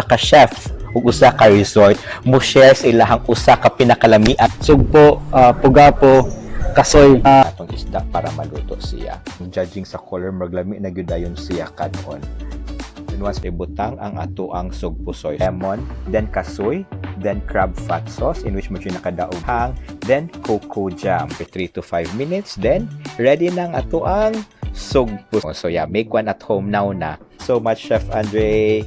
ka chef ug usa ka resort mo share sa ilahang usa ka pinakalamian Sugpo, pugapo, kasoy. atong isda para maluto siya. Judging sa color maglami na gyud dayon siya kanon. Then once ibutang ang atoang sugpusoy, lemon, then kasoy, then crab fat sauce in which mo siya nakadaog hang, then cocoa jam for 3 to 5 minutes, then ready nang atoang sugpusoy. So yeah, make one at home now na. So much Chef Andre.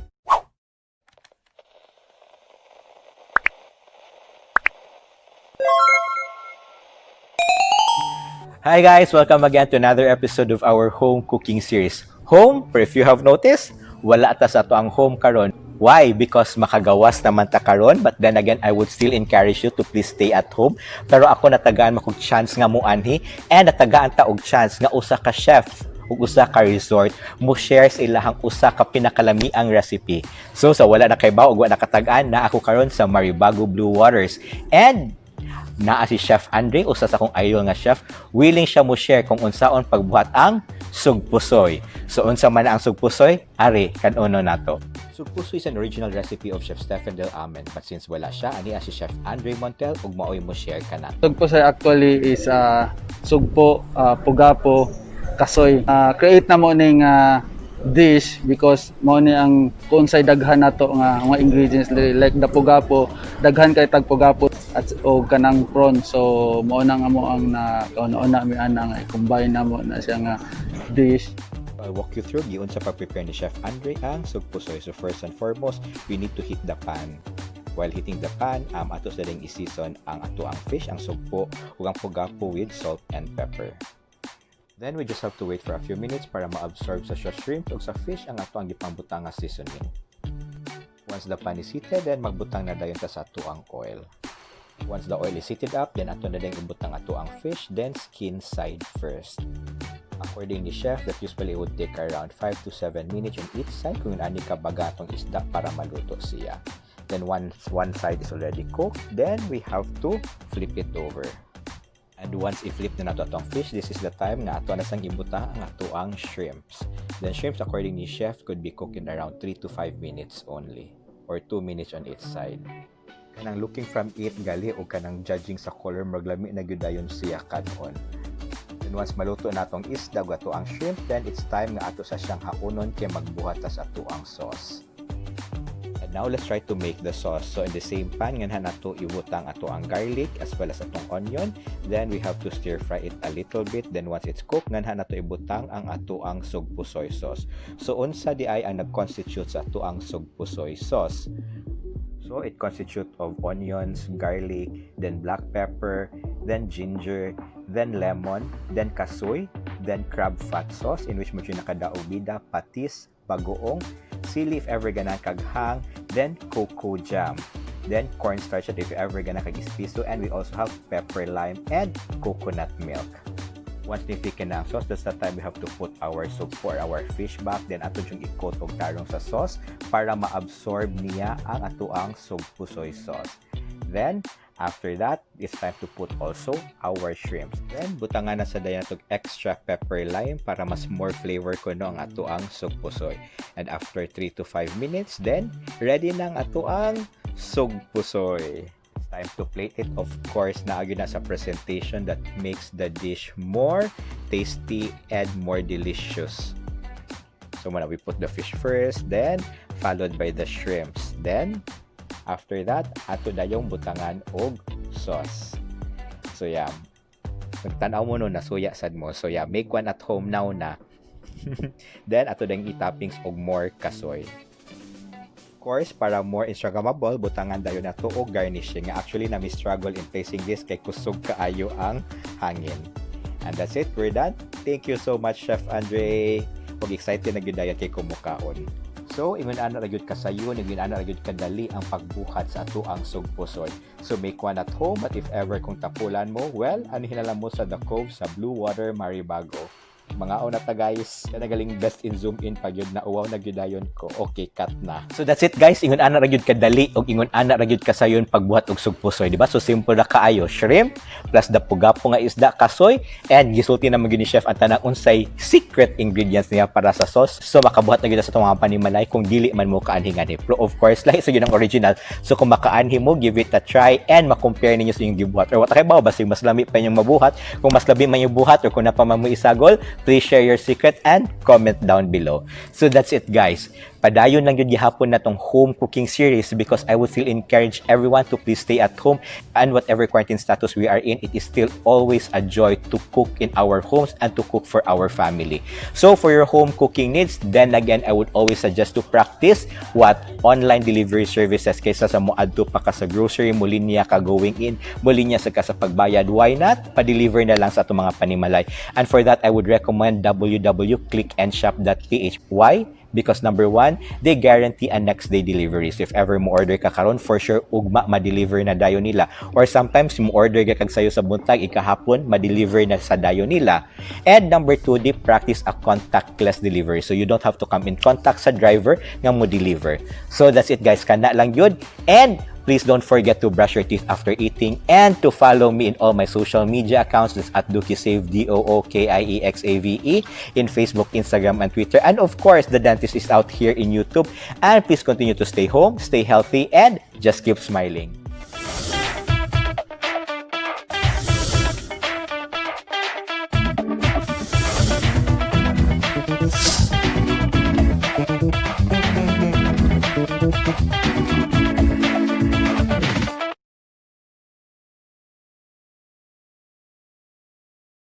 Hi guys! Welcome again to another episode of our home cooking series. Home, pero if you have noticed, wala ta sa to ang home karon. Why? Because makagawas naman ta karon, but then again, I would still encourage you to please stay at home. Pero ako natagaan makog chance nga mo anhi, and natagaan ta og chance nga usa ka chef ug usa ka resort mo share sa ilahang usa ka pinakalamiang recipe. So sa wala na kay baw ug wala nakatagaan na ako karon sa Maribago Blue Waters. And naa si Chef Andre, usa sa akong idol nga chef, willing siya mo share kung unsaon pagbuhat ang sugpusoy. So unsa man ang sugpusoy? Ari kanuno nato. Sugpusoy is an original recipe of Chef Stephen Del Amen, but since wala siya, ani si Chef Andre Montel ug maoy mo share kana. Sugpo sa actually is sugpo, pugapo, kasoy. Create na mo ning dish because mo ni ang kung say daghan nato nga mga ingredients like the pugapo, daghan kay tag pugapo at o kanang prawn. So mo na nga mo ang na kauna mi ana nga i-combine na mo na siya nga dish. I'll walk you through giun sa pag-prepare ni Chef Andre ang sugpusoy. So first and foremost, we need to heat the pan. While heating the pan, ato sa ding i-season ang ato ang fish, ang sugpo, ug ang pugapo with salt and pepper. Then we just have to wait for a few minutes para ma-absorb sa shrimp ug sa fish ang ato ang gipangbutang nga seasoning. Once the pan is heated, then magbutang na dayon ta sa ato ang oil. Once the oil is heated up, then ato na din ibutang ato ang fish, then skin side first. According to chef, that usually would take around 5 to 7 minutes on each side kung ani ka baga atong isda para maluto siya. Then once one side is already cooked, then we have to flip it over. And once i-flip na nato atong fish, this is the time nga ato na sang ibuta ang ato ang shrimps. Then shrimps according to chef could be cooked in around 3 to 5 minutes only, or 2 minutes on each side. Kanang looking from it gali o kanang judging sa color maglami na gyud dayon siya kanon. Then once maluto na atong isda ug ato ang shrimp, then it's time nga ato sa siyang haunon kay magbuhat ta sa ato ang sauce. And now let's try to make the sauce. So in the same pan nganhan nato ibutang ato ang garlic as well as atong onion. Then we have to stir fry it a little bit. Then once it's cooked, nganhan nato ibutang ang ato ang sugpusoy sauce. So unsa di ay ang nag-constitute sa ato ang sugpusoy sauce? So it constitutes of onions, garlic, then black pepper, then ginger, then lemon, then kasoy, then crab fat sauce in which mo siya nakadaog bida, patis, bagoong, sili if ever gana kaghang, then cocoa jam, then cornstarch if ever gana kag espiso, and we also have pepper, lime, and coconut milk. Once nifikin na ang sauce, that's the time we have to put our soup for our fish back. Then ato yung i-coat og tarong sa sauce para ma-absorb niya ang ato ang sugpusoy sauce. Then, after that, it's time to put also our shrimps. Then, butangan na sa dayan itong extra pepper lime para mas more flavor ko no ang ato ang sugpusoy. And after 3 to 5 minutes, then, ready na ang ato ang sugpusoy. Time to plate it. Of course, naagyo na sa presentation that makes the dish more tasty and more delicious. So muna, we put the fish first, then followed by the shrimps. Then, after that, ato dayong butangan og sauce. So yeah, magtanaw mo no, nasuya sad mo. So yeah, make one at home now na. Then, ato dayong i-toppings og more kasoy. Course, para more Instagrammable, butangan dayon nato og garnishing. Actually, na struggle in placing this kay kusog kaayo ang hangin. And that's it, we're done. Thank you so much, Chef Andre. Og excited na gyud dayon kay kumukaon. So, ingon ana ra gyud kasayon, ingon ana ra gyud kadali ang pagbuhat sa ato ang sugpusoy. So, make one at home, but if ever kung tapulan mo, well, anihin na lang mo sa The Cove sa Blue Water, Maribago. Mga una ta guys, nagaling best in zoom in pag yun na uwaw nagyudayon ko. Okay, cut na. So that's it guys, ingon ana ra gyud kadali og ingon ana ra gyud kasayon pagbuhat og sugpusoy, di ba? So simple ra kaayo, shrimp plus dapugapo nga isda kasoy and gisulti na gyud ni chef ang tanang unsay secret ingredients niya para sa sauce. So makabuhat na gyud sa itong mga panimalay kung dili man mo kaanhingan ni. Pero of course, lahi sa gyud ang original. So kung makaanhi mo, give it a try and ma-compare ninyo sa inyong gibuhat. Or what kay ba basig mas lami pa inyong mabuhat, kung mas labi man yung buhat or kung napamamu isagol, please share your secret and comment down below. So that's it guys. Padayon lang yun gihapon na tong home cooking series because I would still encourage everyone to please stay at home and whatever quarantine status we are in, it is still always a joy to cook in our homes and to cook for our family. So for your home cooking needs, then again, I would always suggest to practice what online delivery services kaysa sa mo adto pa ka sa grocery, mo linya ka going in, mo linya sa ka sa pagbayad. Why not? Pa-deliver na lang sa atong mga panimalay. And for that, I would recommend www.clickandshop.ph. Why? Because number one, they guarantee a next day delivery. So if ever mo order ka karon, for sure ugma ma-deliver na dayon nila. Or sometimes mo order ka kag sayo sa buntag ikahapon, ma-deliver na sa dayon nila. And number two, they practice a contactless delivery. So you don't have to come in contact sa driver nga mo deliver. So that's it guys, kana lang yun. And please don't forget to brush your teeth after eating and to follow me in all my social media accounts. That's at Dookisave, DOOKIEXAVE, in Facebook, Instagram, and Twitter. And of course, The Dentist is out here in YouTube. And please continue to stay home, stay healthy, and just keep smiling. Thank you.